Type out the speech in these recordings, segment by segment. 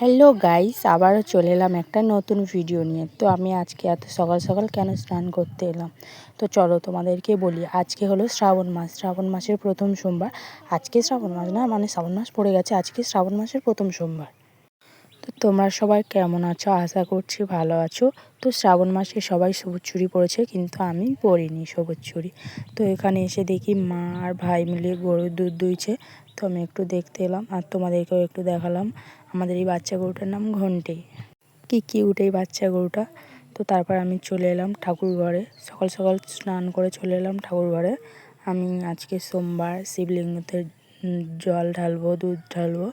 Hello guys, আবারও চলে এলাম একটা নতুন ভিডিও নিয়ে। তো আমি আজকে এত সকাল সকাল কেন স্নান করতে এলাম, তো চলো তোমাদেরকে বলি। আজকে হলো শ্রাবণ মাস, শ্রাবণ মাসের প্রথম সোমবার। আজকে শ্রাবণ মাস না, মানে শ্রাবণ মাস পড়ে গেছে, আজকে শ্রাবণ মাসের প্রথম সোমবার। তো তোমরা সবাই কেমন আছো? আশা করছি ভালো আছো। তো শ্রাবণ মাসে সবাই সবুজ চুড়ি পরেছে, কিন্তু আমি পরিনি সবুজ চুড়ি। তো এখানে এসে দেখি মা আর ভাই মিলে গরুর দুধ দুইছে। তো আমি একটু দেখতে এলাম আর তোমাদেরকেও একটু দেখালাম। আমাদের এই বাচ্চা গরুটার নাম ঘন্টি। কি কিউট এই বাচ্চা গরুটা। তো তারপর আমি চলে এলাম ঠাকুর ঘরে, সকাল সকাল স্নান করে চলে এলাম ঠাকুর ঘরে। আমি আজকে সোমবার শিবলিঙ্গতে জল ঢালবো, দুধ ঢালবো,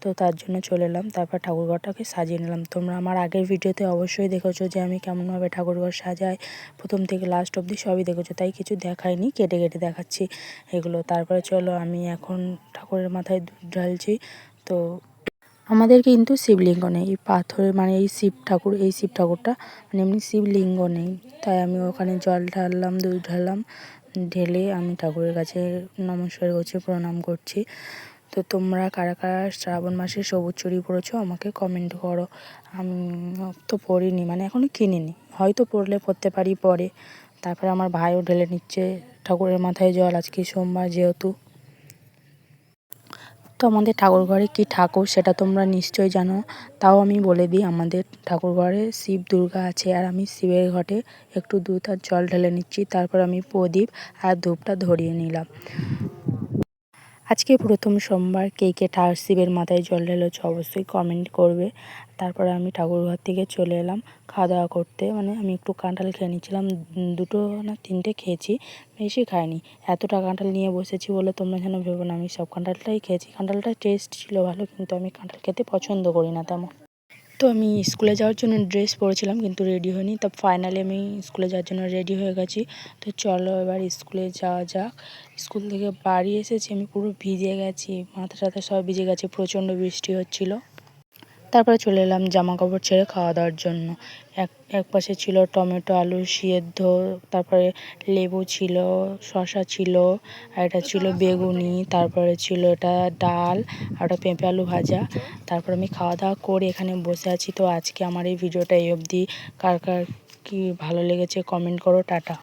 তো তার জন্য চলে এলাম। তারপর ঠাকুরঘরটাকে সাজিয়ে নিলাম। তোমরা আমার আগের ভিডিওতে অবশ্যই দেখেছো যে আমি কেমনভাবে ঠাকুরঘর সাজাই, প্রথম থেকে লাস্ট অবধি সবই দেখেছো, তাই কিছু দেখাইনি, কেটে কেটে দেখাচ্ছি এগুলো। তারপরে চলো আমি এখন ঠাকুরের মাথায় দুধ ঢালছি। তো আমাদের কিন্তু শিবলিঙ্গ নেই, এই পাথরের মানে এই শিব ঠাকুর, এই শিব ঠাকুরটা মানে এমনি শিবলিঙ্গ নেই, তাই আমি ওখানে জল ঢাললাম, দুধ ঢাললাম, ঢেলে আমি ঠাকুরের কাছে নমস্কার করছি, প্রণাম করছি। তো তোমরা কারা কারা শ্রাবণ মাসে সবুজ চুড়ি পরেছো আমাকে কমেন্ট করো। আমি তো পরিনি, মানে এখনও কিনিনি, হয়তো পরলে পরতে পারি পরে। তারপরে আমার ভাইও ঢেলে নিচ্ছে ঠাকুরের মাথায় জল, আজকে সোমবার যেহেতু। তো আমাদের ঠাকুর ঘরে কী ঠাকুর সেটা তোমরা নিশ্চয়ই জানো, তাও আমি বলে দিই। আমাদের ঠাকুর ঘরে শিব দুর্গা আছে, আর আমি শিবের ঘটে একটু দুধ আর জল ঢেলে নিচ্ছি। তারপর আমি প্রদীপ আর ধূপটা ধরিয়ে নিলাম। আজকে প্রথম সোমবার, কে কে শিবের মাথায় জল ঢেলেছ অবশ্যই কমেন্ট করবে। তারপরে আমি ঠাকুর ঘর থেকে চলে এলাম খাওয়া দাওয়া করতে। মানে আমি একটু কাঁঠাল খেয়ে নিচ্ছিলাম, দুটো না তিনটে খেয়েছি, বেশি খাইনি। এতটা কাঁঠাল নিয়ে বসেছি বলে তোমরা যেন ভেবো না, আমি সব কাঁঠালটাই খেয়েছি। কাঁঠালটা টেস্ট ছিল ভালো, কিন্তু আমি কাঁঠাল খেতে পছন্দ করি না তেমন। তো আমি স্কুলে যাওয়ার জন্য ড্রেস পরেছিলাম, কিন্তু রেডি হইনি। তো ফাইনালি আমি স্কুলে যাওয়ার জন্য রেডি হয়ে গেছি। তো চলো এবার স্কুলে যাওয়া যাক। স্কুল থেকে বাড়ি এসেছি, আমি পুরো ভিজে গেছি, মাথা টাথা সব ভিজে গেছে, প্রচণ্ড বৃষ্টি হচ্ছিল। তারপরে চলে এলাম জামা কাপড় ছেড়ে খাওয়া দাওয়ার জন্য। এক পাশে ছিল টমেটো আলু সিদ্ধ, তারপরে লেবু ছিল, শসা ছিল, আর এটা ছিল বেগুনি, তারপরে ছিল এটা ডাল, আর ওটা পেঁপে আলু ভাজা। তারপর আমি খাওয়া দাওয়া করে এখানে বসে আছি। তো আজকে আমার এই ভিডিওটা এই অবধি। কার কার কী ভালো লেগেছে কমেন্ট করো। টাটা।